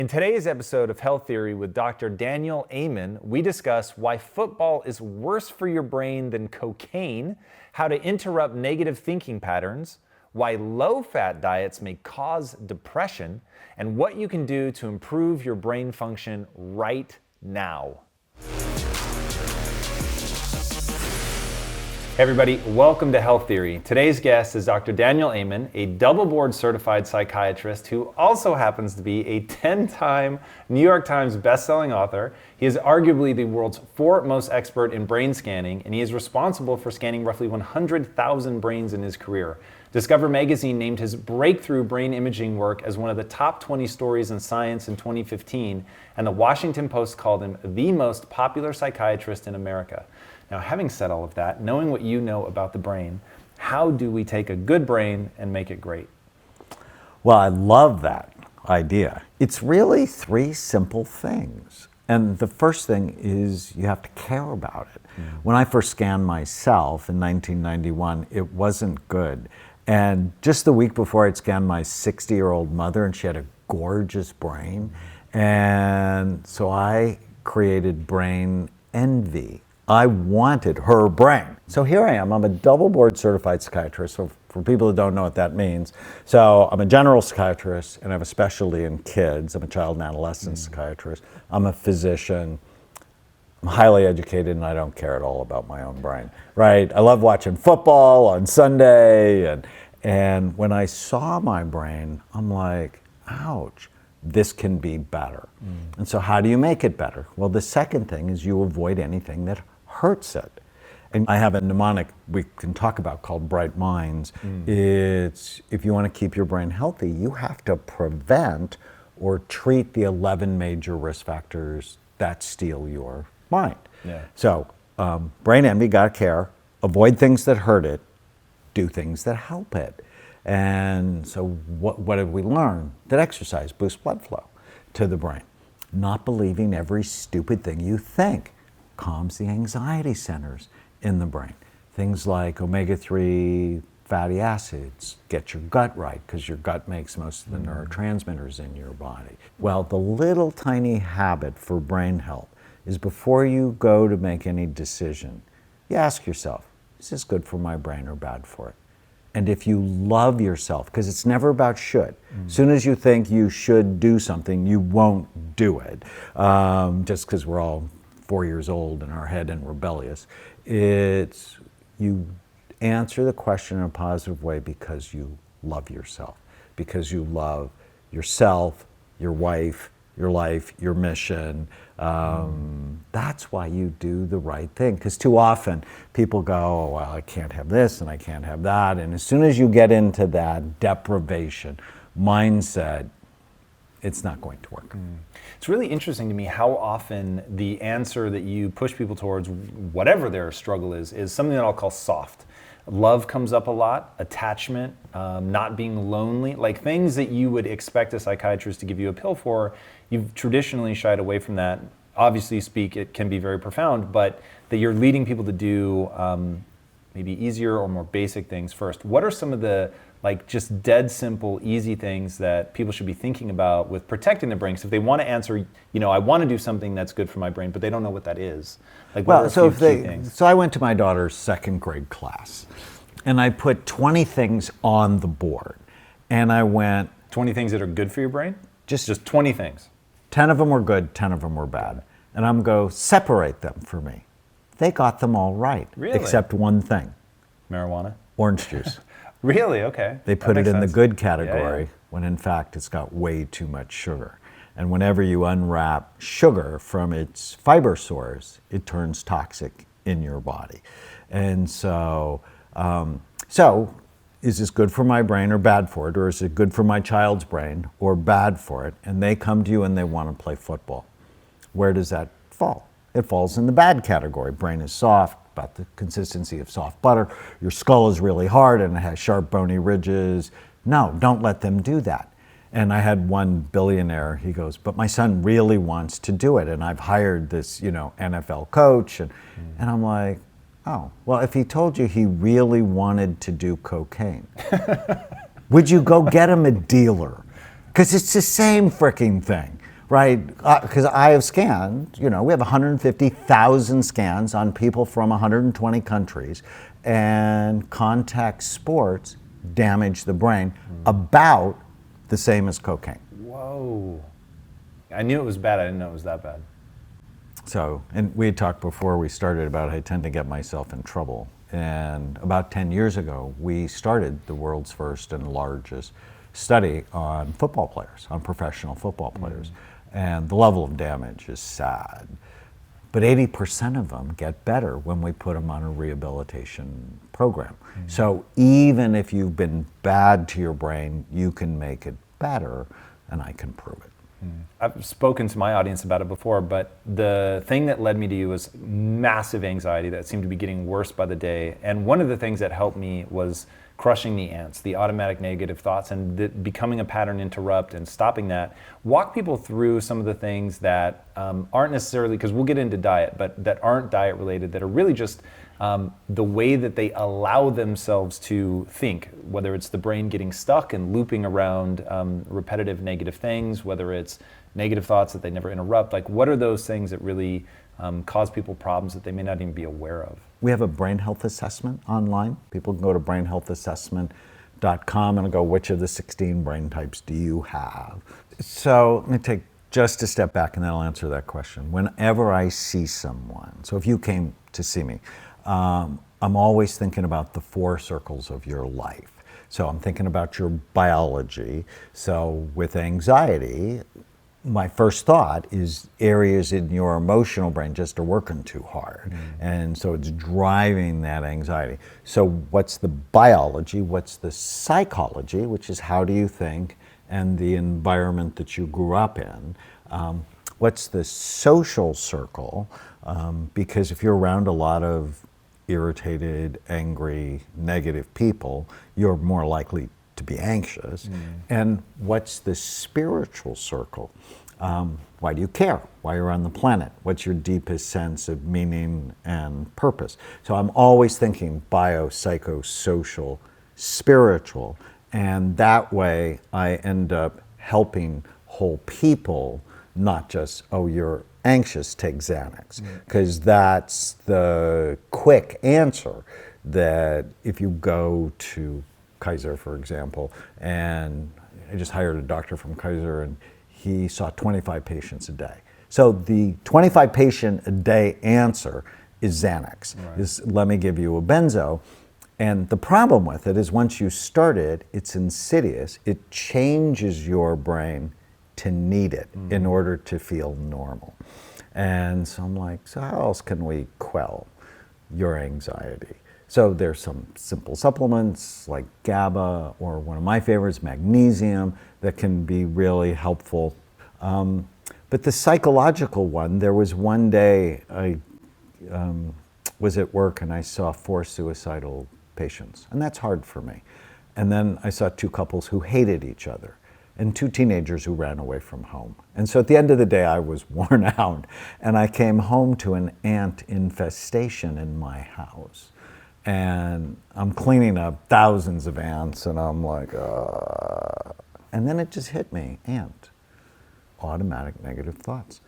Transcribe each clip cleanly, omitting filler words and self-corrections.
In today's episode of Health Theory with Dr. Daniel Amen, we discuss why football is worse for your brain than cocaine, how to interrupt negative thinking patterns, why low-fat diets may cause depression, and what you can do to improve your brain function right now. Hey everybody, welcome to Health Theory. Today's guest is Dr. Daniel Amen, a double board certified psychiatrist who also happens to be a 10-time New York Times bestselling author. He is arguably the world's foremost expert in brain scanning, and he is responsible for scanning roughly 100,000 brains in his career. Discover magazine named his breakthrough brain imaging work as one of the top 20 stories in science in 2015, and the Washington Post called him the most popular psychiatrist in America. Now, having said all of that, knowing what you know about the brain, how do we take a good brain and make it great? Well, I love that idea. It's really three simple things. And the first thing is you have to care about it. When I first scanned myself in 1991, it wasn't good. And just the week before, I'd scanned my 60-year-old mother, and she had a gorgeous brain. And so I created brain envy. I wanted her brain. So here I am. I'm a double board certified psychiatrist. So for people who don't know what that means, so I'm a general psychiatrist and I have a specialty in kids. I'm a child and adolescent psychiatrist. I'm a physician. I'm highly educated and I don't care at all about my own brain, right? I love watching football on Sunday. And when I saw my brain, I'm like, ouch, this can be better. And so how do you make it better? Well, the second thing is you avoid anything that hurts it. And I have a mnemonic we can talk about called Bright Minds. It's, if you want to keep your brain healthy, you have to prevent or treat the 11 major risk factors that steal your mind. So brain envy, gotta care, avoid things that hurt it, do things that help it. And so what did we learn? That exercise boosts blood flow to the brain. Not believing every stupid thing you think calms the anxiety centers in the brain. Things like omega-3 fatty acids get your gut right, because your gut makes most of the neurotransmitters in your body. Well, the little tiny habit for brain health is before you go to make any decision, you ask yourself, is this good for my brain or bad for it? And if you love yourself, because it's never about should. As soon as you think you should do something, you won't do it. Just because we're all 4 years old in our head and rebellious. It's, you answer the question in a positive way because you love yourself. Because you love yourself, your wife, your life, your mission. That's why you do the right thing. Because too often people go, oh, well, I can't have this and I can't have that. And as soon as you get into that deprivation mindset, it's not going to work. It's really interesting to me how often the answer that you push people towards, whatever their struggle is something that I'll call soft. Love comes up a lot, attachment, not being lonely, like things that you would expect a psychiatrist to give you a pill for. You've traditionally shied away from that. Obviously, it can be very profound, but that you're leading people to do maybe easier or more basic things first. What are some of the just dead simple, easy things that people should be thinking about with protecting their brain? Because if they want to answer, I want to do something that's good for my brain, but they don't know what that is. So I went to my daughter's second grade class, and I put 20 things on the board, and I went 20 things that are good for your brain. Just 20 things. 10 of them were good, 10 of them were bad, and I'm going to separate them for me. They got them all right, really? Except one thing: marijuana, orange juice. Really? Okay. They put it in the good category when in fact it's got way too much sugar. And whenever you unwrap sugar from its fiber source, it turns toxic in your body. And so, is this good for my brain or bad for it? Or is it good for my child's brain or bad for it? And they come to you and they want to play football. Where does that fall? It falls in the bad category. Brain is soft, about the consistency of soft butter. Your skull is really hard and it has sharp bony ridges. No, don't let them do that. And I had one billionaire, he goes, but my son really wants to do it. And I've hired this, NFL coach. And I'm like, oh, well, if he told you he really wanted to do cocaine, would you go get him a dealer? Because it's the same freaking thing. right? Because I have scanned, we have 150,000 scans on people from 120 countries, and contact sports damage the brain about the same as cocaine. Whoa. I knew it was bad. I didn't know it was that bad. So, and we had talked before we started about I tend to get myself in trouble. And about 10 years ago, we started the world's first and largest study on football players, on professional football players. And the level of damage is sad. But 80% of them get better when we put them on a rehabilitation program. So even if you've been bad to your brain, you can make it better, and I can prove it. I've spoken to my audience about it before, but the thing that led me to you was massive anxiety that seemed to be getting worse by the day. And one of the things that helped me was crushing the ants, the automatic negative thoughts, and becoming a pattern interrupt and stopping that. Walk people through some of the things that aren't necessarily, because we'll get into diet, but that aren't diet related, that are really just the way that they allow themselves to think, whether it's the brain getting stuck and looping around repetitive negative things, whether it's negative thoughts that they never interrupt. Like, what are those things that really cause people problems that they may not even be aware of? We have a brain health assessment online. People can go to brainhealthassessment.com and go, which of the 16 brain types do you have? So let me take just a step back and then I'll answer that question. Whenever I see someone, so if you came to see me, I'm always thinking about the 4 circles of your life. So I'm thinking about your biology. So with anxiety, my first thought is areas in your emotional brain just are working too hard. And so it's driving that anxiety. So what's the biology? What's the psychology, which is how do you think and the environment that you grew up in? What's the social circle? Because if you're around a lot of irritated, angry, negative people, you're more likely to be anxious. And what's the spiritual circle? Why do you care? Why you're on the planet? What's your deepest sense of meaning and purpose? So I'm always thinking bio, psycho, social, spiritual, and that way I end up helping whole people, not just, oh, you're anxious, take Xanax, because that's the quick answer. That if you go to Kaiser, for example, and I just hired a doctor from Kaiser and he saw 25 patients a day. So the 25 patient a day answer is Xanax, is let me give you a benzo. And the problem with it is once you start it, it's insidious. It changes your brain to need it in order to feel normal. And so I'm like, so how else can we quell your anxiety? So there's some simple supplements like GABA, or one of my favorites, magnesium, that can be really helpful. But the psychological one, there was one day I was at work and I saw 4 suicidal patients, and that's hard for me. And then I saw 2 couples who hated each other, and 2 teenagers who ran away from home. And so at the end of the day, I was worn out, and I came home to an ant infestation in my house. And I'm cleaning up thousands of ants, and I'm like, and then it just hit me, ant, automatic negative thoughts.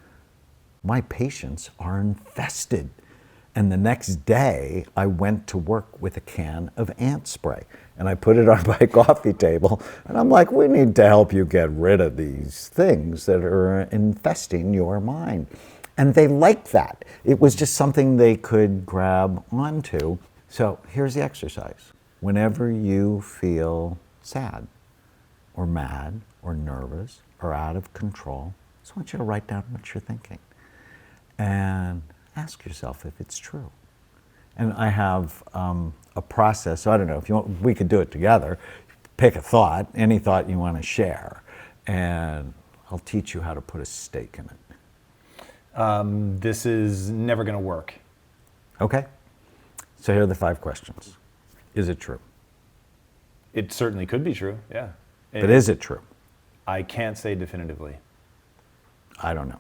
My patients are infested. And the next day, I went to work with a can of ant spray. And I put it on my coffee table. And I'm like, we need to help you get rid of these things that are infesting your mind. And they liked that. It was just something they could grab onto. So here's the exercise. Whenever you feel sad or mad or nervous or out of control, I just want you to write down what you're thinking. And ask yourself if it's true. And I have a process, so I don't know, if you want, we could do it together. Pick a thought, any thought you want to share, and I'll teach you how to put a stake in it. This is never going to work. Okay. So here are the 5 questions. Is it true? It certainly could be true, yeah. But is it true? I can't say definitively. I don't know.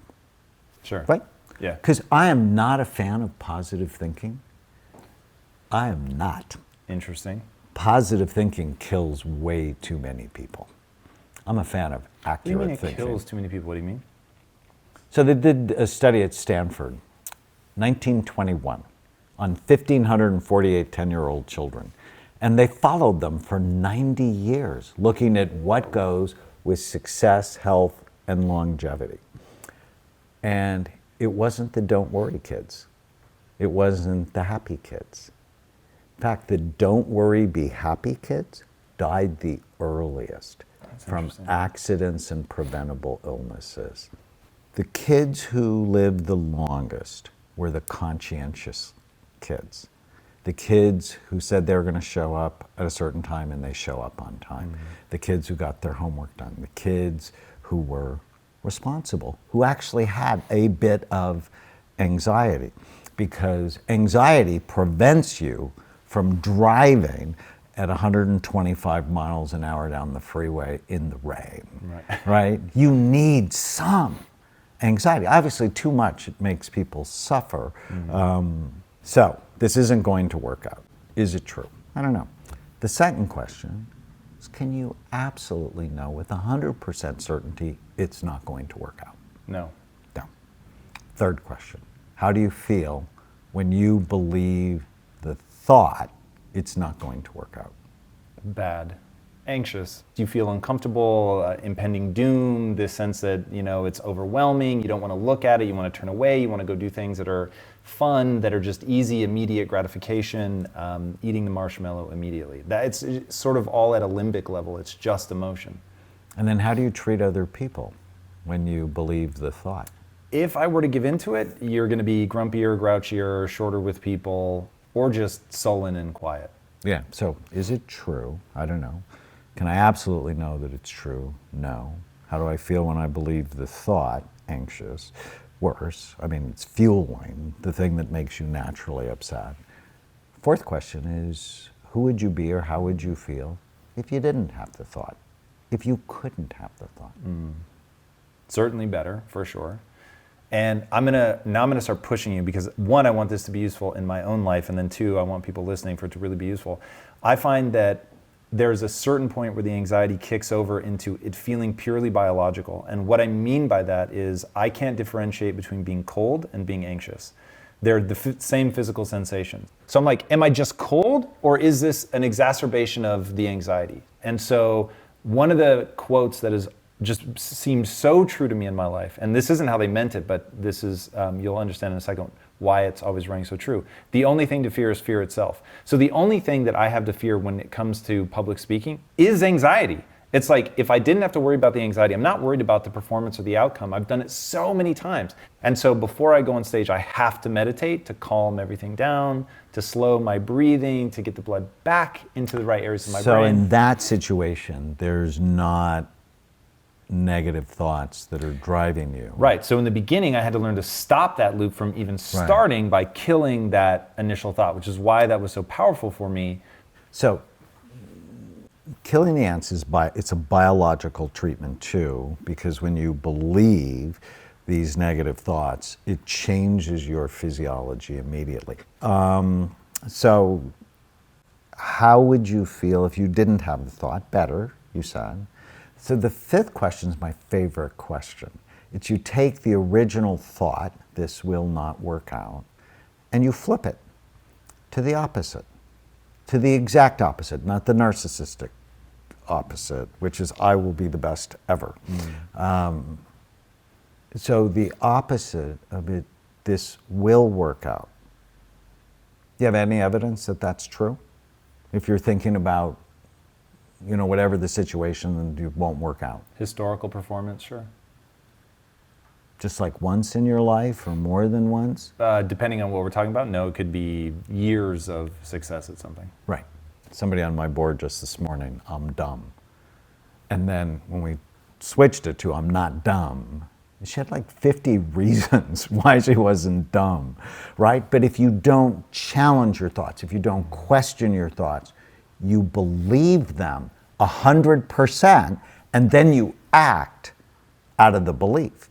Sure. Right? Yeah. Because I am not a fan of positive thinking. I am not. Interesting. Positive thinking kills way too many people. I'm a fan of accurate What do you mean thinking. it kills too many people? What do you mean? So they did a study at Stanford, 1921, on 1,548 10-year-old children. And they followed them for 90 years, looking at what goes with success, health, and longevity. And it wasn't the don't worry kids. It wasn't the happy kids. In fact, the don't worry, be happy kids died the earliest from accidents and preventable illnesses. The kids who lived the longest were the conscientious kids. The kids who said they were going to show up at a certain time and they show up on time. Mm-hmm. The kids who got their homework done. The kids who were responsible, who actually had a bit of anxiety, because anxiety prevents you from driving at 125 miles an hour down the freeway in the rain, right? You need some anxiety. Obviously, too much, it makes people suffer. Mm-hmm. So this isn't going to work out. Is it true? I don't know. The second question is, can you absolutely know with 100% certainty it's not going to work out? No. No. Third question, how do you feel when you believe the thought it's not going to work out? Bad. Anxious. Do you feel uncomfortable, impending doom, this sense that, it's overwhelming, you don't want to look at it, you want to turn away, you want to go do things that are fun, that are just easy, immediate gratification, eating the marshmallow immediately. It's sort of all at a limbic level, it's just emotion. And then how do you treat other people when you believe the thought? If I were to give into it, you're going to be grumpier, grouchier, shorter with people, or just sullen and quiet. Yeah, so is it true? I don't know. Can I absolutely know that it's true? No. How do I feel when I believe the thought? Anxious. Worse. I mean, it's fueling the thing that makes you naturally upset. Fourth question is, who would you be or how would you feel if you didn't have the thought? If you couldn't have the thought? Certainly better, for sure. And I'm gonna start pushing you, because one, I want this to be useful in my own life, and then two, I want people listening for it to really be useful. I find that there's a certain point where the anxiety kicks over into it feeling purely biological. And what I mean by that is I can't differentiate between being cold and being anxious. They're the same physical sensation. So I'm like, am I just cold, or is this an exacerbation of the anxiety? And so one of the quotes that is just seemed so true to me in my life, and this isn't how they meant it, but this is, you'll understand in a second why it's always rang so true. The only thing to fear is fear itself. So the only thing that I have to fear when it comes to public speaking is anxiety. It's like, if I didn't have to worry about the anxiety, I'm not worried about the performance or the outcome. I've done it so many times. And so before I go on stage, I have to meditate to calm everything down, to slow my breathing, to get the blood back into the right areas of my brain. So in that situation, there's not negative thoughts that are driving you. Right. So in the beginning, I had to learn to stop that loop from even starting by killing that initial thought, which is why that was so powerful for me. So killing the ants it's a biological treatment too, because when you believe these negative thoughts, it changes your physiology immediately. So how would you feel if you didn't have the thought? Better, you said. So the fifth question is my favorite question. It's you take the original thought, this will not work out, and you flip it to the opposite, to the exact opposite, not the narcissistic opposite, which is I will be the best ever. So the opposite of it, this will work out. Do you have any evidence that that's true? If you're thinking about whatever the situation, and it won't work out. Historical performance, sure. Just like once in your life or more than once? Depending on what we're talking about, no, it could be years of success at something. Right. Somebody on my board just this morning, I'm dumb. And then when we switched it to I'm not dumb, she had like 50 reasons why she wasn't dumb, right? But if you don't challenge your thoughts, if you don't question your thoughts, you believe them 100%, and then you act out of the belief.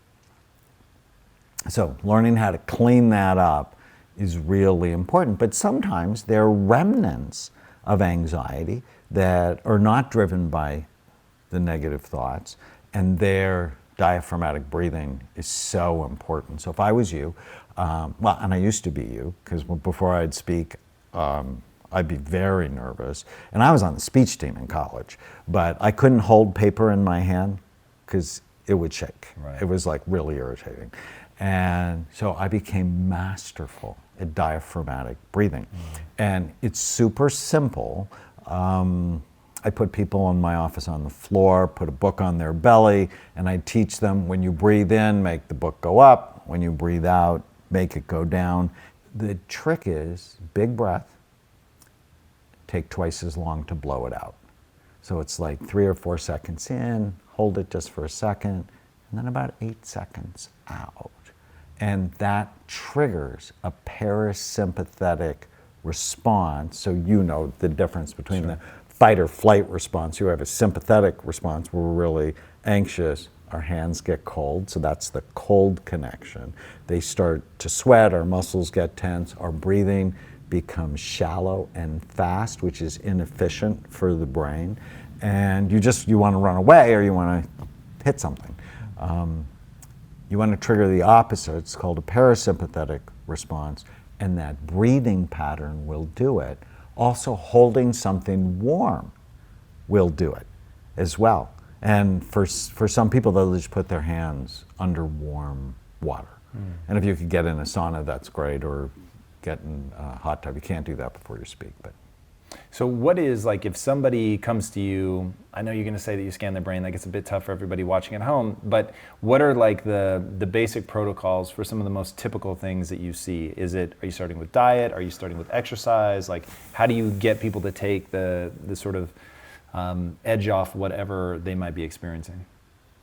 So learning how to clean that up is really important. But sometimes there are remnants of anxiety that are not driven by the negative thoughts, and they're diaphragmatic breathing is so important. So if I was you, well, and I used to be you, because before I'd speak, I'd be very nervous. And I was on the speech team in college, but I couldn't hold paper in my hand because it would shake. Right. It was like really irritating. And so I became masterful at diaphragmatic breathing. And it's super simple. I put people in my office on the floor, put a book on their belly, and I teach them, when you breathe in, make the book go up. When you breathe out, make it go down. The trick is big breath, take twice as long to blow it out. So it's like 3 or 4 seconds in, hold it just for a second, and then about 8 seconds out. And that triggers a parasympathetic response. So you know the difference between the fight or flight response. You have a sympathetic response where we're really anxious, our hands get cold, so that's the cold connection. They start to sweat, our muscles get tense, our breathing becomes shallow and fast, which is inefficient for the brain. And you want to run away or you want to hit something. You want to trigger the opposite. It's called a parasympathetic response, and that breathing pattern will do it. Also, holding something warm will do it as well. And for some people, they'll just put their hands under warm water. And if you could get in a sauna, that's great, or get in a hot tub. You can't do that before you speak. But so what is, like, if somebody comes to you, I know you're going to say that you scan their brain, that gets a bit tough for everybody watching at home, but what are like the basic protocols for some of the most typical things that you see? Are you starting with diet? Are you starting with exercise? Like, how do you get people to take the sort of edge off whatever they might be experiencing?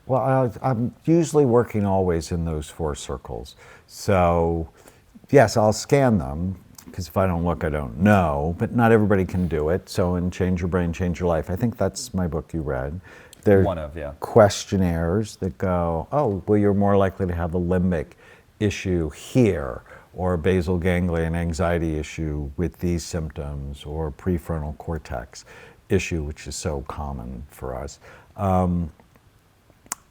Well, I'm usually working always in those 4 circles. So yes, I'll scan them, because if I don't look, I don't know, but not everybody can do it. So in Change Your Brain, Change Your Life, I think that's my book you read. There are questionnaires that go, oh, well, you're more likely to have a limbic issue here, or a basal ganglion anxiety issue with these symptoms, or prefrontal cortex issue, which is so common for us. And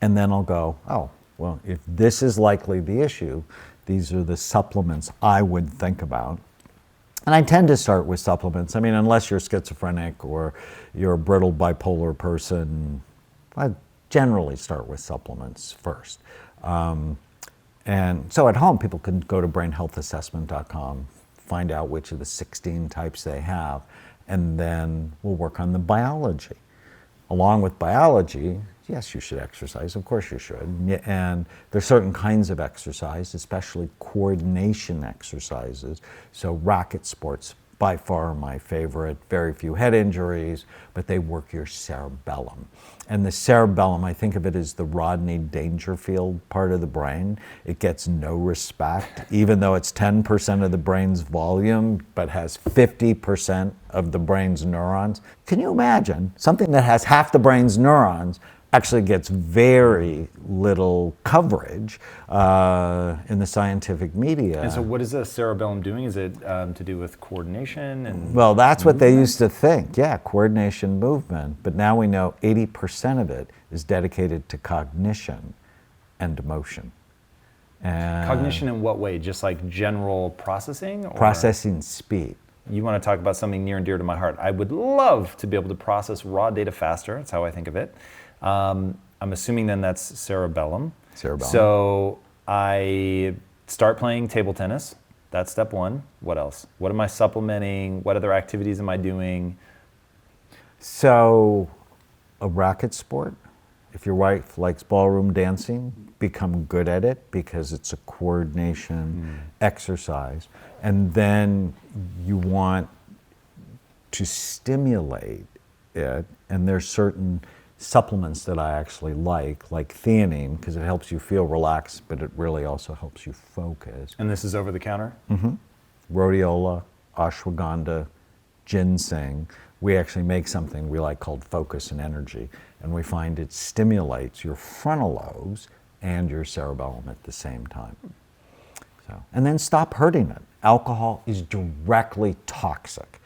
then I'll go, oh, well, if this is likely the issue, these are the supplements I would think about. And I tend to start with supplements. I mean, unless you're schizophrenic or you're a brittle bipolar person, I generally start with supplements first. And so at home, people can go to brainhealthassessment.com, find out which of the 16 types they have, and then we'll work on the biology. Along with biology, yes, you should exercise, of course you should. And there's certain kinds of exercise, especially coordination exercises. So racket sports, by far my favorite, very few head injuries, but they work your cerebellum. And the cerebellum, I think of it as the Rodney Dangerfield part of the brain. It gets no respect, even though it's 10% of the brain's volume, but has 50% of the brain's neurons. Can you imagine something that has half the brain's neurons actually gets very little coverage in the scientific media. And so what is the cerebellum doing? Is it to do with coordination? And well, that's what they used to think. Yeah, coordination, movement. But now we know 80% of it is dedicated to cognition and emotion. And cognition in what way? Just like general processing? Or? Processing speed. You want to talk about something near and dear to my heart. I would love to be able to process raw data faster. That's how I think of it. I'm assuming then that's cerebellum. Cerebellum. So I start playing table tennis. That's step 1. What else? What am I supplementing? What other activities am I doing? So a racket sport, if your wife likes ballroom dancing, become good at it because it's a coordination exercise. And then you want to stimulate it, and there's certain supplements that I actually like theanine, because it helps you feel relaxed, but it really also helps you focus. And this is over the counter? Mm-hmm. Rhodiola, ashwagandha, ginseng. We actually make something we like called focus and energy, and we find it stimulates your frontal lobes and your cerebellum at the same time. So, and then stop hurting it. Alcohol is directly toxic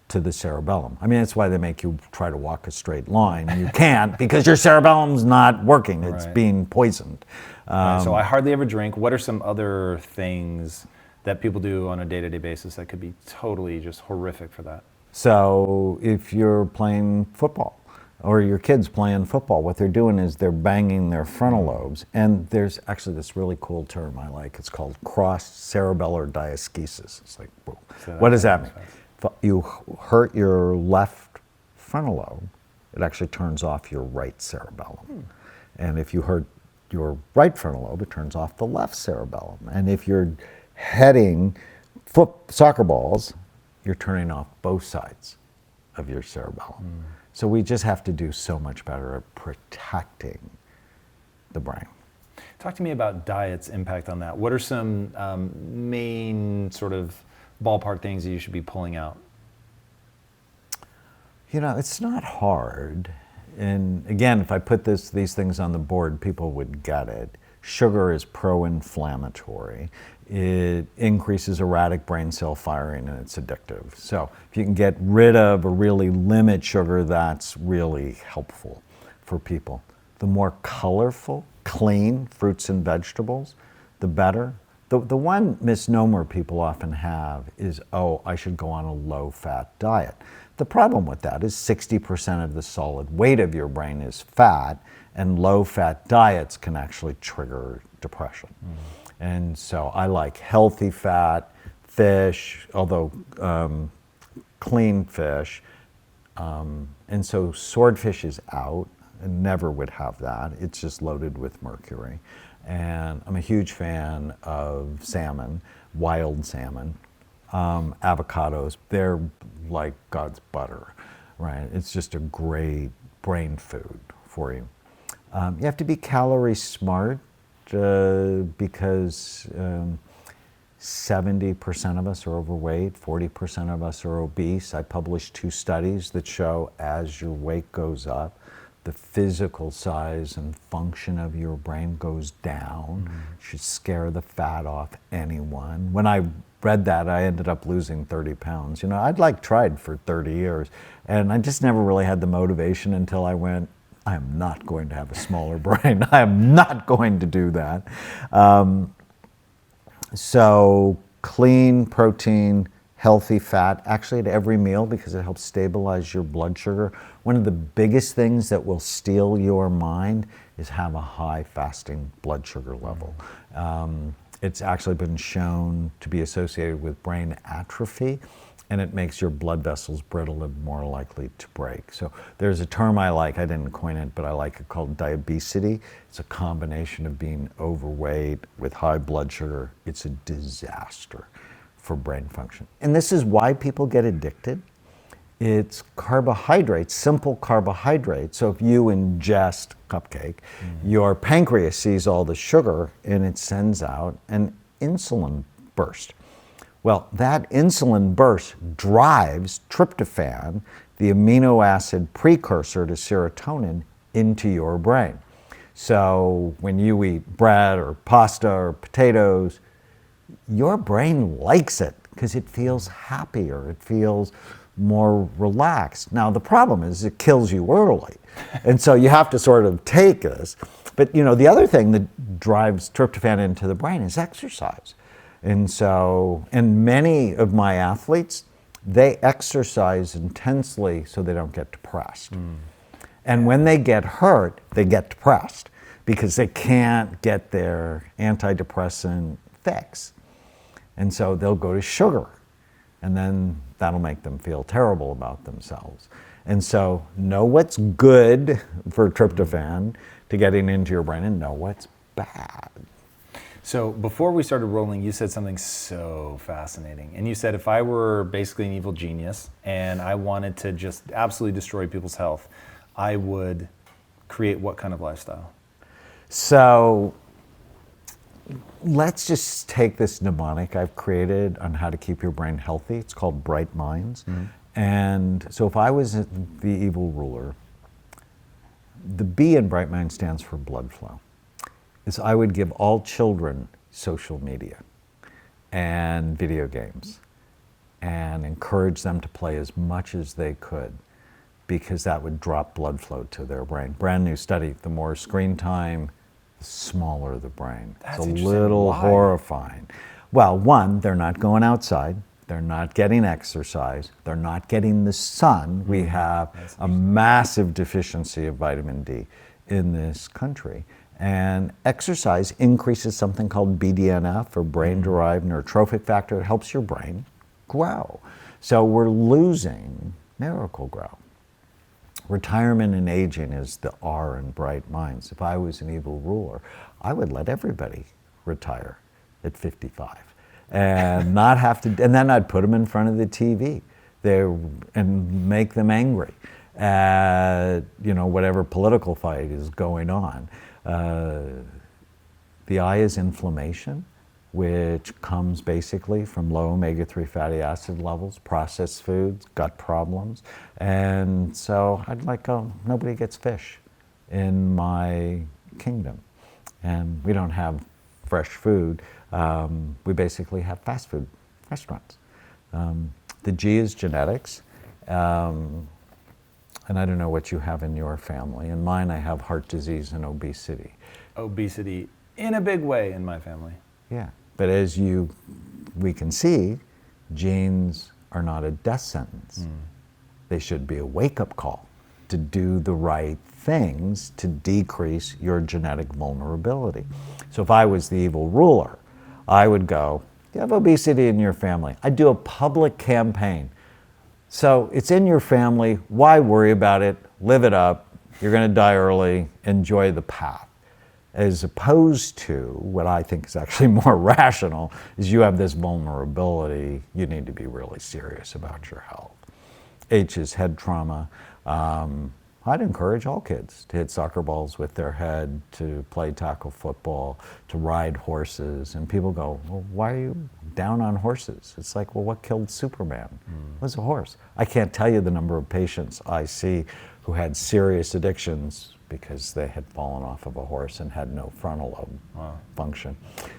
to the cerebellum. I mean, that's why they make you try to walk a straight line. You can't because your cerebellum's not working. It's being poisoned. So I hardly ever drink. What are some other things that people do on a day-to-day basis that could be totally just horrific for that? So if you're playing football or your kid's playing football, what they're doing is they're banging their frontal lobes. And there's actually this really cool term I like. It's called cross-cerebellar diaschisis. It's like, whoa. What does that mean? If you hurt your left frontal lobe, it actually turns off your right cerebellum. And if you hurt your right frontal lobe, it turns off the left cerebellum. And if you're heading soccer balls, you're turning off both sides of your cerebellum. So we just have to do so much better at protecting the brain. Talk to me about diet's impact on that. What are some main sort of ballpark things that you should be pulling out? You know, it's not hard. And again, if I put these things on the board, people would get it. Sugar is pro-inflammatory. It increases erratic brain cell firing and it's addictive. So if you can get rid of or really limit sugar, that's really helpful for people. The more colorful, clean fruits and vegetables, the better. The one misnomer people often have is, oh, I should go on a low-fat diet. The problem with that is 60% of the solid weight of your brain is fat, and low-fat diets can actually trigger depression. And so I like healthy fat, fish, although clean fish. And so swordfish is out. I never would have that. It's just loaded with mercury. And I'm a huge fan of salmon, wild salmon. Avocados, they're like God's butter, right? It's just a great brain food for you. You have to be calorie smart because 70% of us are overweight, 40% of us are obese. I published 2 studies that show as your weight goes up, the physical size and function of your brain goes down. Should scare the fat off anyone. When I read that, I ended up losing 30 pounds. You know, I'd tried for 30 years, and I just never really had the motivation until I went, I am not going to have a smaller brain. I am not going to do that. So clean protein, healthy fat, actually at every meal because it helps stabilize your blood sugar. One of the biggest things that will steal your mind is have a high fasting blood sugar level. It's actually been shown to be associated with brain atrophy, and it makes your blood vessels brittle and more likely to break. So there's a term I like, I didn't coin it, but I like it, called diabesity. It's a combination of being overweight with high blood sugar. It's a disaster for brain function. And this is why people get addicted. It's carbohydrates, simple carbohydrates. So if you ingest cupcake, your pancreas sees all the sugar and it sends out an insulin burst. Well, that insulin burst drives tryptophan, the amino acid precursor to serotonin, into your brain. So when you eat bread or pasta or potatoes, your brain likes it because it feels happier, it feels more relaxed. Now the problem is it kills you early. And so you have to sort of take this. But you know, the other thing that drives tryptophan into the brain is exercise. And so, and many of my athletes, they exercise intensely so they don't get depressed. And when they get hurt, they get depressed because they can't get their antidepressant fix. And so they'll go to sugar, and then that'll make them feel terrible about themselves. And so know what's good for tryptophan to getting into your brain and know what's bad. So before we started rolling, you said something so fascinating. And you said if I were basically an evil genius and I wanted to just absolutely destroy people's health, I would create what kind of lifestyle? So let's just take this mnemonic I've created on how to keep your brain healthy. It's called Bright Minds. And so if I was the evil ruler, the B in Bright Mind stands for blood flow. Is I would give all children social media and video games and encourage them to play as much as they could, because that would drop blood flow to their brain. Brand new study, the more screen time, the smaller the brain. That's it's a interesting. little Why? horrifying. Well, one, they're not going outside. They're not getting exercise. They're not getting the sun. We have a massive deficiency of vitamin D in this country. And exercise increases something called BDNF, or brain-derived neurotrophic factor. It helps your brain grow. So we're losing Miracle-Gro. Retirement and aging is the R in bright minds. If I was an evil ruler, I would let everybody retire at 55 and not have to, and then I'd put them in front of the TV there and make them angry at, whatever political fight is going on. The I is inflammation, which comes basically from low omega-3 fatty acid levels, processed foods, gut problems. And so I'd like, nobody gets fish in my kingdom. And we don't have fresh food. We basically have fast food restaurants. The G is genetics. And I don't know what you have in your family. In mine, I have heart disease and obesity. Obesity in a big way in my family. Yeah. But as we can see, genes are not a death sentence. They should be a wake-up call to do the right things to decrease your genetic vulnerability. So if I was the evil ruler, I would go, you have obesity in your family. I'd do a public campaign. So it's in your family, why worry about it? Live it up, you're gonna die early, enjoy the path. As opposed to what I think is actually more rational is you have this vulnerability, you need to be really serious about your health. H is head trauma. I'd encourage all kids to hit soccer balls with their head, to play tackle football, to ride horses. And people go, well, why are you down on horses? It's like, well, what killed Superman? It was a horse. I can't tell you the number of patients I see who had serious addictions because they had fallen off of a horse and had no frontal lobe function.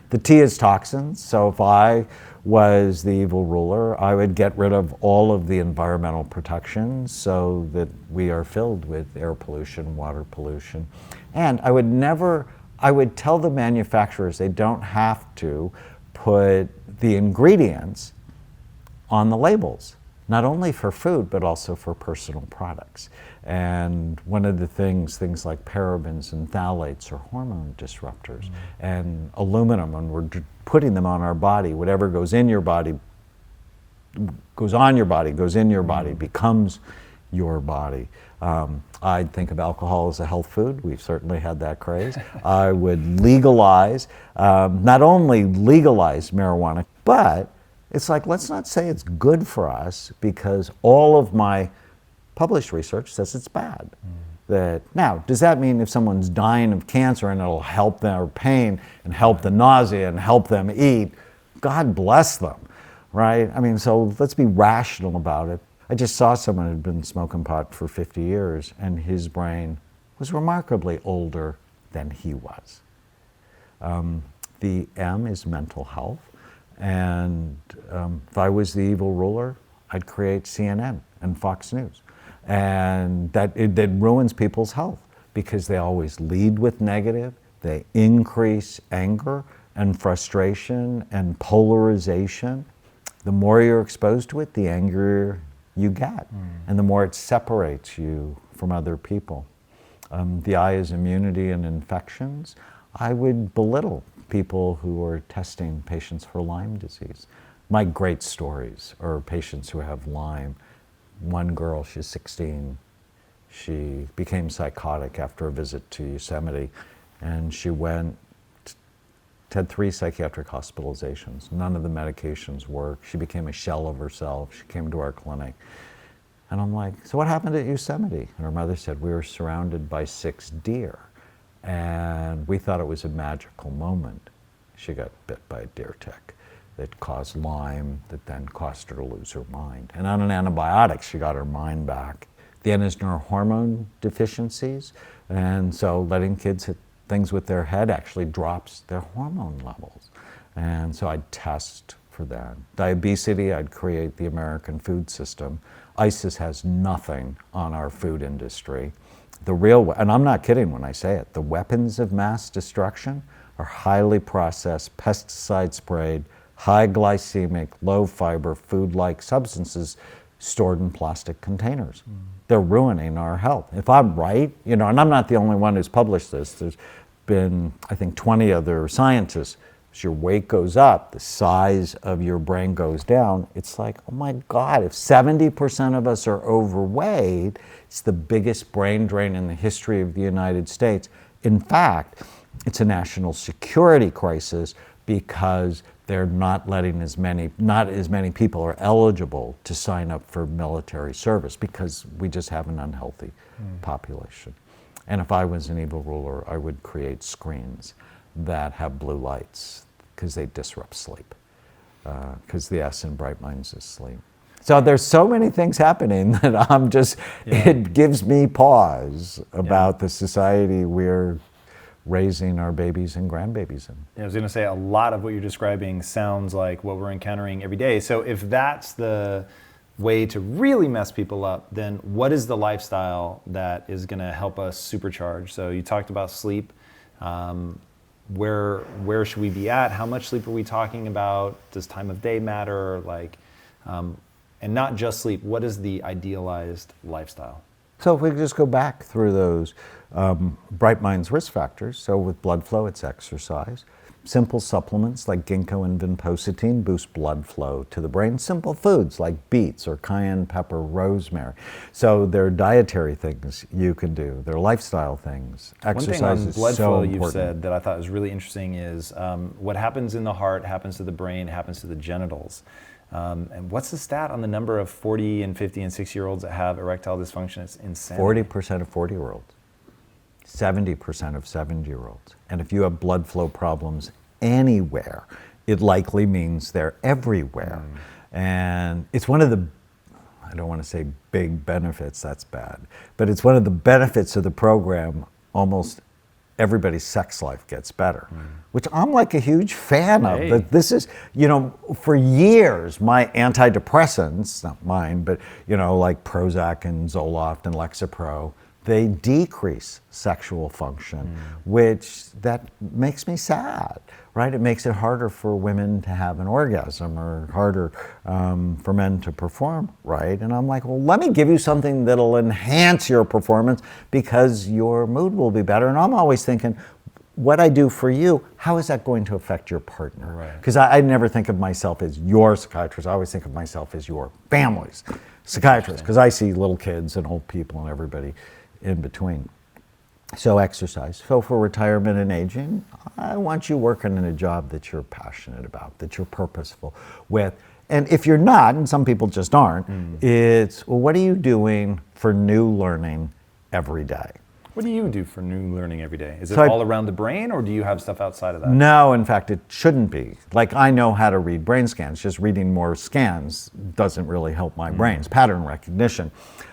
The T is toxins. So if I was the evil ruler, I would get rid of all of the environmental protections so that we are filled with air pollution, water pollution. And I would tell the manufacturers they don't have to put the ingredients on the labels, not only for food, but also for personal products. And one of the things like parabens and phthalates are hormone disruptors. And aluminum, when we're putting them on our body, whatever goes in your body, goes on your body, goes in your body, becomes your body. I'd think of alcohol as a health food. We've certainly had that craze. I would legalize, not only legalize marijuana, but it's like, let's not say it's good for us because all of my published research says it's bad. Now, does that mean if someone's dying of cancer and it'll help their pain and help the nausea and help them eat, God bless them, right? I mean, so let's be rational about it. I just saw someone who'd been smoking pot for 50 years and his brain was remarkably older than he was. The M is mental health. And if I was the evil ruler, I'd create CNN and Fox News. And that ruins people's health because they always lead with negative, they increase anger and frustration and polarization. The more you're exposed to it, the angrier you get, and the more it separates you from other people. The I is immunity and infections. I would belittle people who are testing patients for Lyme disease. My great stories are patients who have Lyme. One girl, she's 16, she became psychotic after a visit to Yosemite, and she had 3 psychiatric hospitalizations. None of the medications worked. She became a shell of herself. She came to our clinic. And I'm like, so what happened at Yosemite? And her mother said, we were surrounded by 6 deer. And we thought it was a magical moment. She got bit by a deer tick that caused Lyme, that then caused her to lose her mind. And on an antibiotic, she got her mind back. The N is neurohormone deficiencies. And so letting kids hit things with their head actually drops their hormone levels. And so I'd test for that. Diabesity, I'd create the American food system. ISIS has nothing on our food industry. And I'm not kidding when I say it, the weapons of mass destruction are highly processed, pesticide sprayed, high glycemic, low fiber, food-like substances stored in plastic containers. They're ruining our health. If I'm right, and I'm not the only one who's published this, there's been, I think, 20 other scientists. As your weight goes up, the size of your brain goes down. It's like, oh my God, if 70% of us are overweight, it's the biggest brain drain in the history of the United States. In fact, it's a national security crisis because they're not as many people are eligible to sign up for military service because we just have an unhealthy population. And if I was an evil ruler, I would create screens that have blue lights because they disrupt sleep, because the S in Bright Minds is sleep. So there's so many things happening that it gives me pause about the society we're raising our babies and grandbabies in. I was going to say, a lot of what you're describing sounds like what we're encountering every day. So if that's the way to really mess people up, then what is the lifestyle that is going to help us supercharge? So you talked about sleep. Where should we be at? How much sleep are we talking about? Does time of day matter? And not just sleep, what is the idealized lifestyle? So if we just go back through those Bright Minds risk factors, so with blood flow, it's exercise. Simple supplements like ginkgo and vinpocetine boost blood flow to the brain. Simple foods like beets or cayenne pepper, rosemary. So there are dietary things you can do. There are lifestyle things. Exercise One thing on is blood so flow important. you've said that I thought was really interesting is what happens in the heart happens to the brain, happens to the genitals. And what's the stat on the number of 40 and 50 and 60-year-olds that have erectile dysfunction? It's insane. 40% of 40-year-olds. 70% of 70-year-olds. And if you have blood flow problems anywhere, it likely means they're everywhere. And it's one of the, I don't want to say big benefits, that's bad, but it's one of the benefits of the program. Almost everybody's sex life gets better, which I'm like a huge fan of. But this is, for years, my antidepressants, not mine, but, like Prozac and Zoloft and Lexapro, they decrease sexual function, which that makes me sad, right? It makes it harder for women to have an orgasm or harder for men to perform, right? And I'm like, well, let me give you something that'll enhance your performance because your mood will be better. And I'm always thinking, what I do for you, how is that going to affect your partner? Because I never think of myself as your psychiatrist. I always think of myself as your family's psychiatrist because I see little kids and old people and everybody in between. So exercise. So for retirement and aging, I want you working in a job that you're passionate about, that you're purposeful with. And if you're not, and some people just aren't, it's, well, what are you doing for new learning every day? What do you do for new learning every day? Is it all around the brain, or do you have stuff outside of that? No, in fact, it shouldn't be. Like, I know how to read brain scans. Just reading more scans doesn't really help my brain. It's pattern recognition.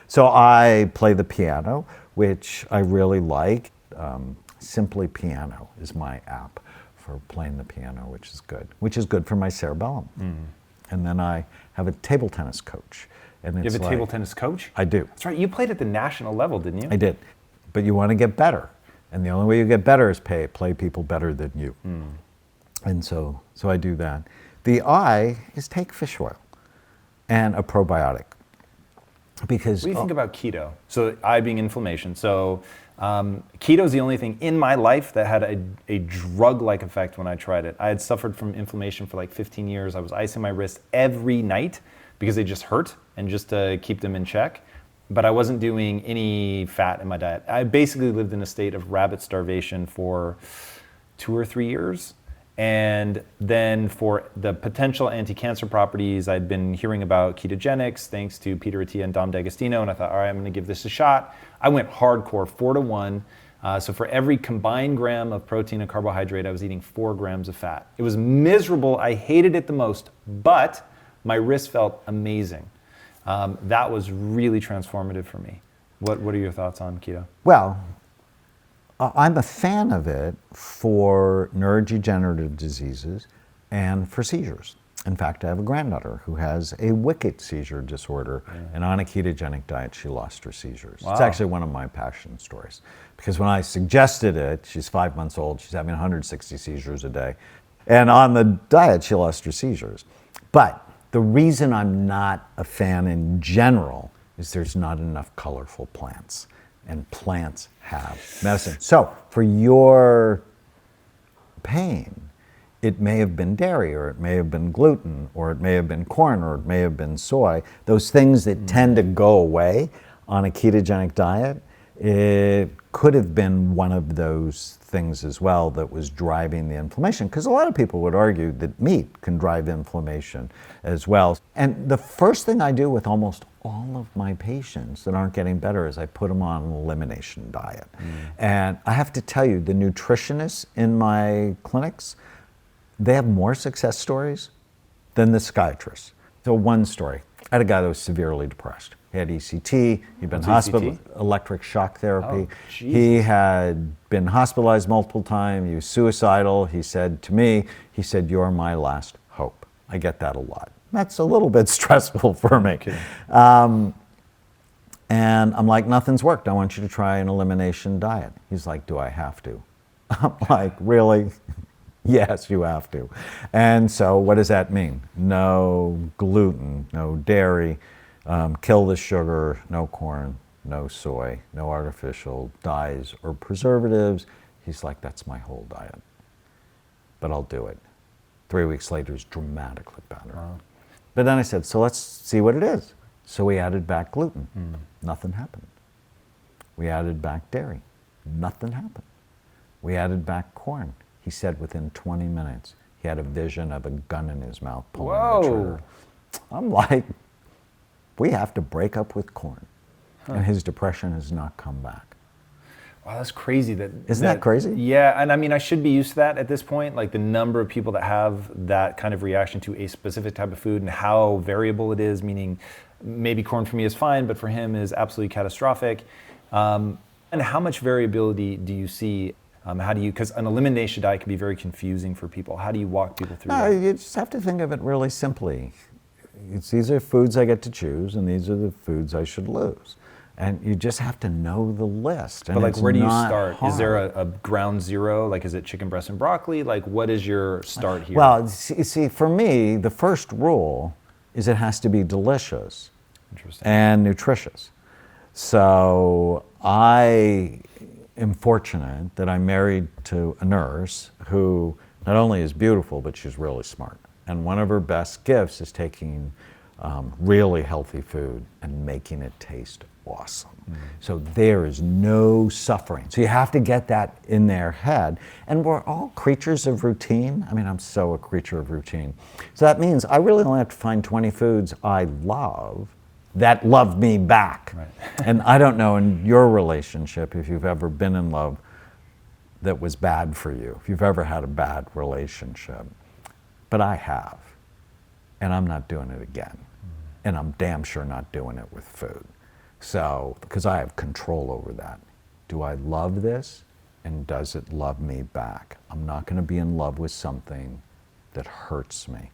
So I play the piano, which I really like. Simply Piano is my app for playing the piano, which is good for my cerebellum. And then I have a table tennis coach. And it's you have a table tennis coach? I do. That's right. You played at the national level, didn't you? I did. But you want to get better. And the only way you get better is play people better than you. And so I do that. The I is take fish oil and a probiotic. Because what do you think about keto? So I being inflammation. So keto is the only thing in my life that had a drug-like effect when I tried it. I had suffered from inflammation for like 15 years. I was icing my wrists every night because they just hurt and just to keep them in check. But I wasn't doing any fat in my diet. I basically lived in a state of rabbit starvation for 2 or 3 years. And then for the potential anti-cancer properties, I'd been hearing about ketogenics thanks to Peter Attia and Dom D'Agostino, and I thought, all right, I'm going to give this a shot. I went hardcore, 4-to-1. So for every combined gram of protein and carbohydrate, I was eating 4 grams of fat. It was miserable. I hated it the most, but my wrist felt amazing. That was really transformative for me. What are your thoughts on keto? Well, I'm a fan of it for neurodegenerative diseases and for seizures. In fact, I have a granddaughter who has a wicked seizure disorder, and on a ketogenic diet, she lost her seizures. Wow. It's actually one of my passion stories, because when I suggested it, she's 5 months old, she's having 160 seizures a day, and on the diet, she lost her seizures. But the reason I'm not a fan in general is there's not enough colorful plants, and plants have medicine. So for your pain, it may have been dairy, or it may have been gluten, or it may have been corn, or it may have been soy. Those things that tend to go away on a ketogenic diet, it could have been one of those things as well that was driving the inflammation. Because a lot of people would argue that meat can drive inflammation as well. And the first thing I do with almost all of my patients that aren't getting better is I put them on an elimination diet. And I have to tell you, the nutritionists in my clinics, they have more success stories than the psychiatrists. So one story, I had a guy that was severely depressed. He had ECT, he'd been hospitalized, electric shock therapy. Oh, he had been hospitalized multiple times, he was suicidal. He said to me, he said, "You're my last hope." I get that a lot. That's a little bit stressful for me. Okay. And I'm like, "Nothing's worked. I want you to try an elimination diet." He's like, "Do I have to?" I'm like, "Really?" Yes, you have to. And so what does that mean? No gluten, no dairy, kill the sugar, no corn, no soy, no artificial dyes or preservatives. He's like, "That's my whole diet, but I'll do it." 3 weeks later, he's dramatically better. Wow. But then I said, "So let's see what it is." So we added back gluten. Nothing happened. We added back dairy. Nothing happened. We added back corn. He said within 20 minutes, he had a vision of a gun in his mouth pulling the trigger. I'm like, we have to break up with corn. And his depression has not come back. Wow, that's crazy. Isn't that crazy? Yeah, and I mean, I should be used to that at this point, like the number of people that have that kind of reaction to a specific type of food and how variable it is, meaning maybe corn for me is fine, but for him is absolutely catastrophic. And how much variability do you see? How do you, because an elimination diet can be very confusing for people. How do you walk people through that? You just have to think of it really simply. These are foods I get to choose, and these are the foods I should lose. And you just have to know the list. And but like, where do you start? Hard. Is there a ground zero? Like, is it chicken breast and broccoli? Like, what is your start here? Well, see, for me, the first rule is it has to be delicious and nutritious. So I am fortunate that I'm married to a nurse who not only is beautiful, but she's really smart. And one of her best gifts is taking really healthy food and making it taste awesome. So there is no suffering. So you have to get that in their head. And we're all creatures of routine. I mean, I'm so a creature of routine. So that means I really only have to find 20 foods I love that love me back. Right. And I don't know in your relationship if you've ever been in love that was bad for you, if you've ever had a bad relationship. But I have. And I'm not doing it again. And I'm damn sure not doing it with food. So, because I have control over that. Do I love this? And does it love me back? I'm not going to be in love with something that hurts me.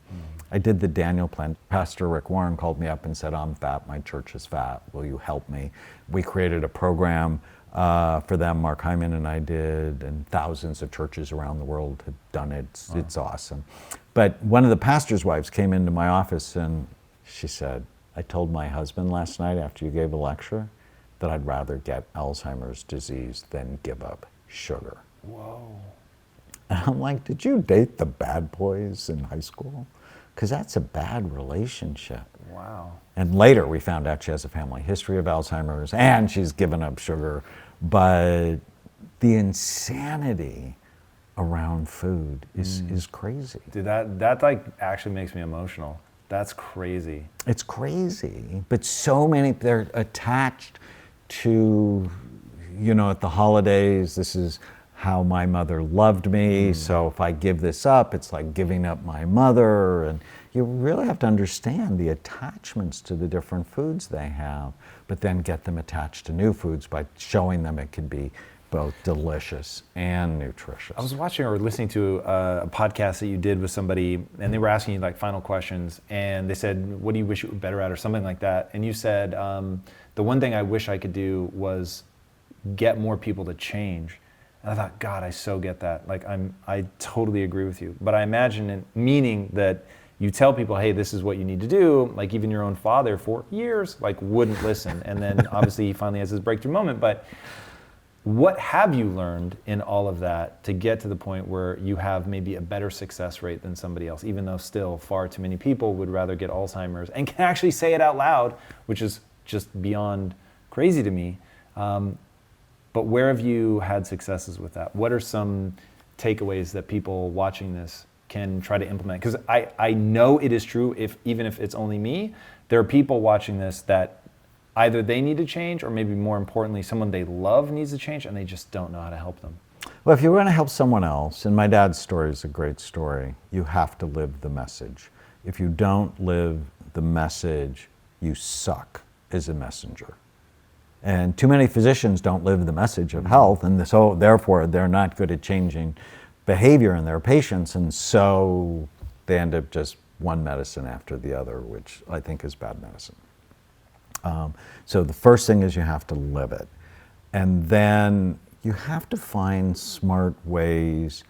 I did the Daniel plan. Pastor Rick Warren called me up and said, "I'm fat, my church is fat, will you help me?" We created a program for them, Mark Hyman and I did, and thousands of churches around the world have done it. It's awesome. But one of the pastor's wives came into my office and she said, "I told my husband last night after you gave a lecture that I'd rather get Alzheimer's disease than give up sugar." Whoa. And I'm like, "Did you date the bad boys in high school? Because that's a bad relationship." Wow. And later we found out she has a family history of Alzheimer's and she's given up sugar. But the insanity around food is crazy. Dude, that like actually makes me emotional. That's crazy. It's crazy. But so many, they're attached to, you know, at the holidays, this is how my mother loved me. So if I give this up, it's like giving up my mother. And you really have to understand the attachments to the different foods they have, but then get them attached to new foods by showing them it could be both delicious and nutritious. I was watching or listening to a podcast that you did with somebody, and they were asking you like final questions, and they said, what do you wish you were better at, or something like that. And you said, the one thing I wish I could do was get more people to change. And I thought, God, I so get that. Like, I totally agree with you. But I imagine it meaning that you tell people, hey, this is what you need to do. Like, even your own father for years, like, wouldn't listen. And then obviously he finally has his breakthrough moment. But what have you learned in all of that to get to the point where you have maybe a better success rate than somebody else, even though still far too many people would rather get Alzheimer's and can actually say it out loud, which is just beyond crazy to me. But where have you had successes with that? What are some takeaways that people watching this can try to implement? Because I know it is true, even if it's only me, there are people watching this that either they need to change, or maybe more importantly, someone they love needs to change, and they just don't know how to help them. Well, if you're going to help someone else, and my dad's story is a great story, you have to live the message. If you don't live the message, you suck as a messenger. And too many physicians don't live the message of health, and so therefore they're not good at changing behavior in their patients, and so they end up just one medicine after the other, which I think is bad medicine. So the first thing is you have to live it. And then you have to find smart ways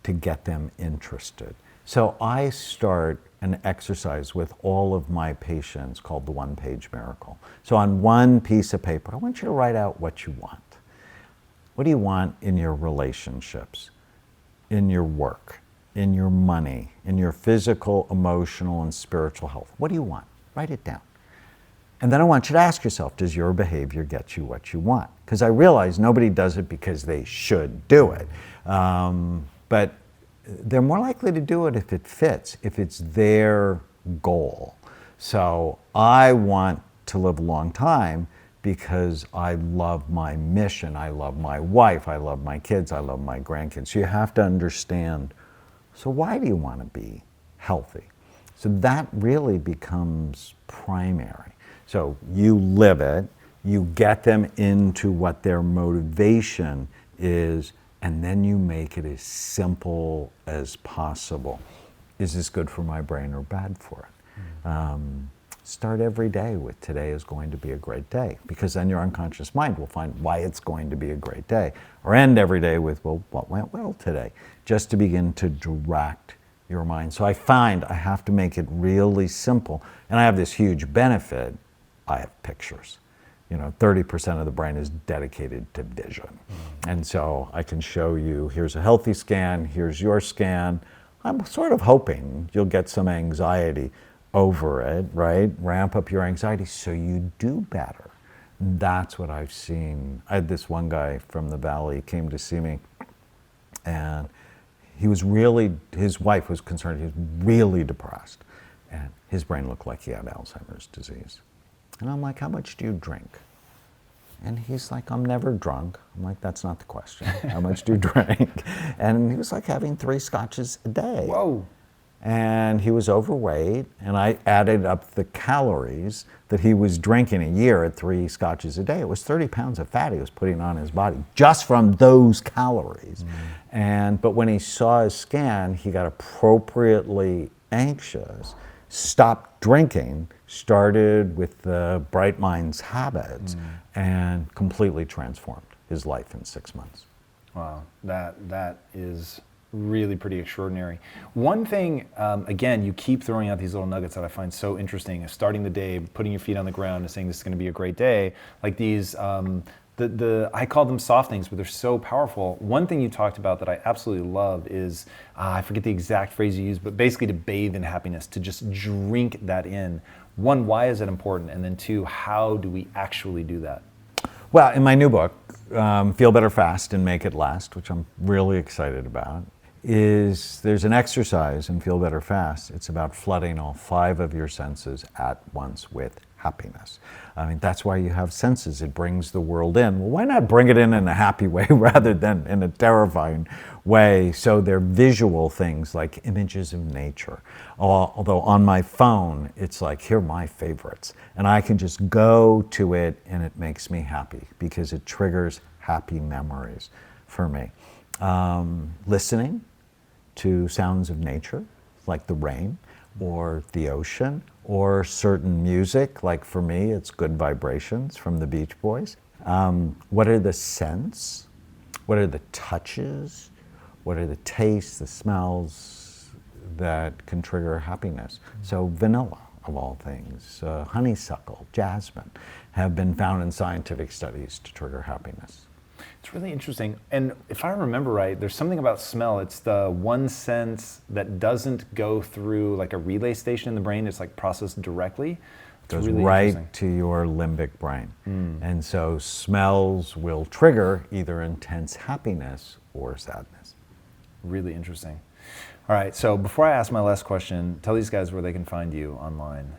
to get them interested. So I start an exercise with all of my patients called the one-page miracle. So on one piece of paper, I want you to write out what you want. What do you want in your relationships, in your work, in your money, in your physical, emotional, and spiritual health? What do you want? Write it down. And then I want you to ask yourself, does your behavior get you what you want? Because I realize nobody does it because they should do it. But they're more likely to do it if it fits, if it's their goal. So I want to live a long time because I love my mission, I love my wife, I love my kids, I love my grandkids. So you have to understand, so why do you want to be healthy? So that really becomes primary. So you live it, you get them into what their motivation is, and then you make it as simple as possible. Is this good for my brain or bad for it? Start every day with today is going to be a great day, because then your unconscious mind will find why it's going to be a great day. Or end every day with, well, what went well today? Just to begin to direct your mind. So I find I have to make it really simple. And I have this huge benefit. I have pictures. 30% of the brain is dedicated to vision. And so I can show you, here's a healthy scan, here's your scan. I'm sort of hoping you'll get some anxiety over it, right? Ramp up your anxiety so you do better. That's what I've seen. I had this one guy from the Valley came to see me, and his wife was concerned, he was really depressed, and his brain looked like he had Alzheimer's disease. And I'm like, how much do you drink? And he's like, I'm never drunk. I'm like, that's not the question. How much do you drink? And he was like having 3 scotches a day. Whoa. And he was overweight, and I added up the calories that he was drinking a year at 3 scotches a day. It was 30 pounds of fat he was putting on his body just from those calories. But when he saw his scan, he got appropriately anxious, stopped drinking, started with the Bright Minds habits, and completely transformed his life in 6 months. Wow, that is really pretty extraordinary. One thing, again, you keep throwing out these little nuggets that I find so interesting, is starting the day, putting your feet on the ground and saying this is going to be a great day. Like these, I call them soft things, but they're so powerful. One thing you talked about that I absolutely love is, I forget the exact phrase you used, but basically to bathe in happiness, to just drink that in. One, why is it important? And then 2, how do we actually do that? Well, in my new book, Feel Better Fast and Make It Last, which I'm really excited about, there's an exercise in Feel Better Fast. It's about flooding all 5 of your senses at once with happiness. I mean, that's why you have senses. It brings the world in. Well, why not bring it in a happy way rather than in a terrifying way? So they're visual things like images of nature. Although on my phone, it's like, here are my favorites. And I can just go to it and it makes me happy because it triggers happy memories for me. Listening to sounds of nature, like the rain or the ocean, or certain music, like for me, it's Good Vibrations from the Beach Boys. What are the scents? What are the touches? What are the tastes, the smells that can trigger happiness? So vanilla, of all things, honeysuckle, jasmine, have been found in scientific studies to trigger happiness. It's really interesting. And if I remember right, there's something about smell. It's the one sense that doesn't go through like a relay station in the brain. It's like processed directly. It's goes really right to your limbic brain. And so smells will trigger either intense happiness or sadness. Really interesting. All right, so before I ask my last question, tell these guys where they can find you online.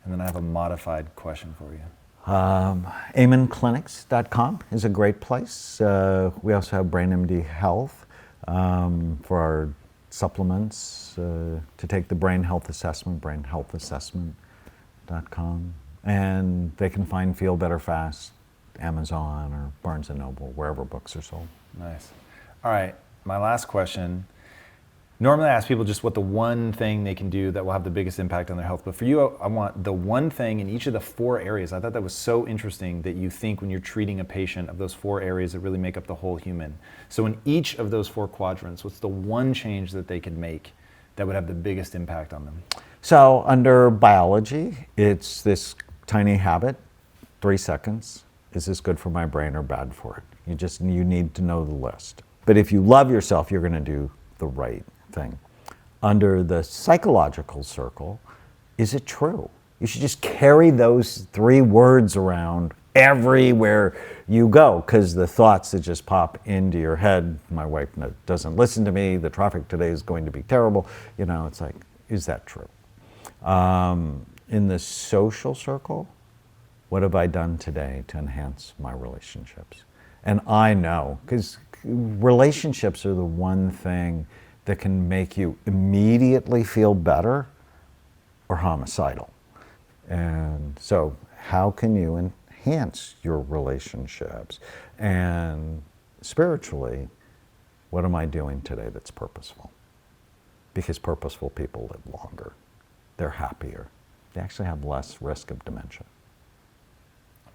And then I have a modified question for you. AmenClinics.com is a great place. We also have BrainMD Health for our supplements to take the brain health assessment, brainhealthassessment.com. And they can find Feel Better Fast, Amazon or Barnes & Noble, wherever books are sold. Nice. All right, my last question. Normally I ask people just what the one thing they can do that will have the biggest impact on their health. But for you, I want the one thing in each of the 4 areas. I thought that was so interesting that you think when you're treating a patient of those 4 areas that really make up the whole human. So in each of those 4 quadrants, what's the one change that they could make that would have the biggest impact on them? So under biology, it's this tiny habit, 3 seconds. Is this good for my brain or bad for it? You need to know the list. But if you love yourself, you're going to do the right thing. Under the psychological circle, is it true? You should just carry those 3 words around everywhere you go, because the thoughts that just pop into your head, my wife doesn't listen to me, the traffic today is going to be terrible, it's like, is that true? In the social circle, what have I done today to enhance my relationships? And I know, because relationships are the one thing that can make you immediately feel better or homicidal. And so how can you enhance your relationships? And spiritually, what am I doing today that's purposeful? Because purposeful people live longer. They're happier. They actually have less risk of dementia.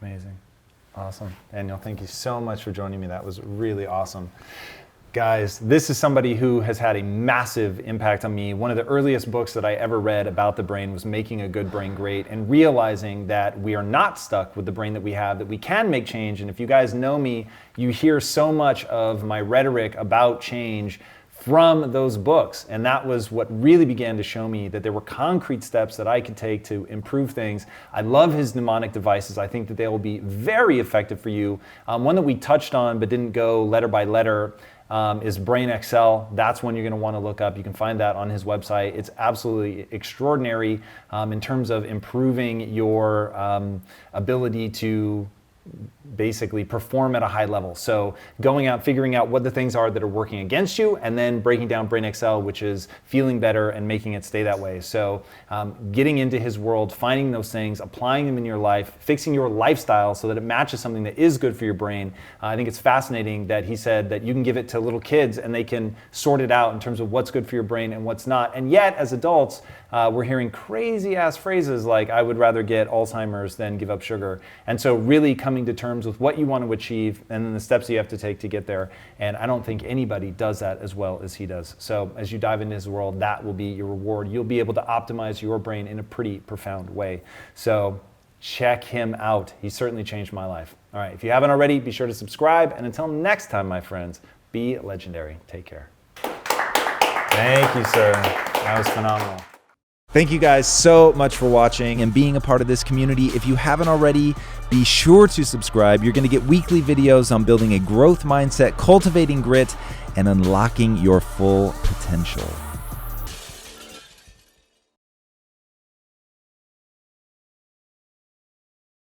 Amazing. Awesome. Daniel, thank you so much for joining me. That was really awesome. Guys, this is somebody who has had a massive impact on me. One of the earliest books that I ever read about the brain was Making a Good Brain Great, and realizing that we are not stuck with the brain that we have, that we can make change. And if you guys know me, you hear so much of my rhetoric about change from those books. And that was what really began to show me that there were concrete steps that I could take to improve things. I love his mnemonic devices. I think that they will be very effective for you. One that we touched on but didn't go letter by letter is Brain Excel. That's one you're going to want to look up. You can find that on his website. It's absolutely extraordinary in terms of improving your ability to basically perform at a high level. So going out, figuring out what the things are that are working against you, and then breaking down Brain Excel, which is feeling better and making it stay that way. So getting into his world, finding those things, applying them in your life, fixing your lifestyle so that it matches something that is good for your brain. I think it's fascinating that he said that you can give it to little kids and they can sort it out in terms of what's good for your brain and what's not. And yet, as adults, we're hearing crazy ass phrases like, I would rather get Alzheimer's than give up sugar. And so really coming to terms with what you want to achieve and then the steps you have to take to get there. And I don't think anybody does that as well as he does. So as you dive into his world, that will be your reward. You'll be able to optimize your brain in a pretty profound way. So check him out. He certainly changed my life. All right, if you haven't already, be sure to subscribe. And until next time, my friends, be legendary. Take care. Thank you, sir. That was phenomenal. Thank you guys so much for watching and being a part of this community. If you haven't already, be sure to subscribe. You're going to get weekly videos on building a growth mindset, cultivating grit, and unlocking your full potential.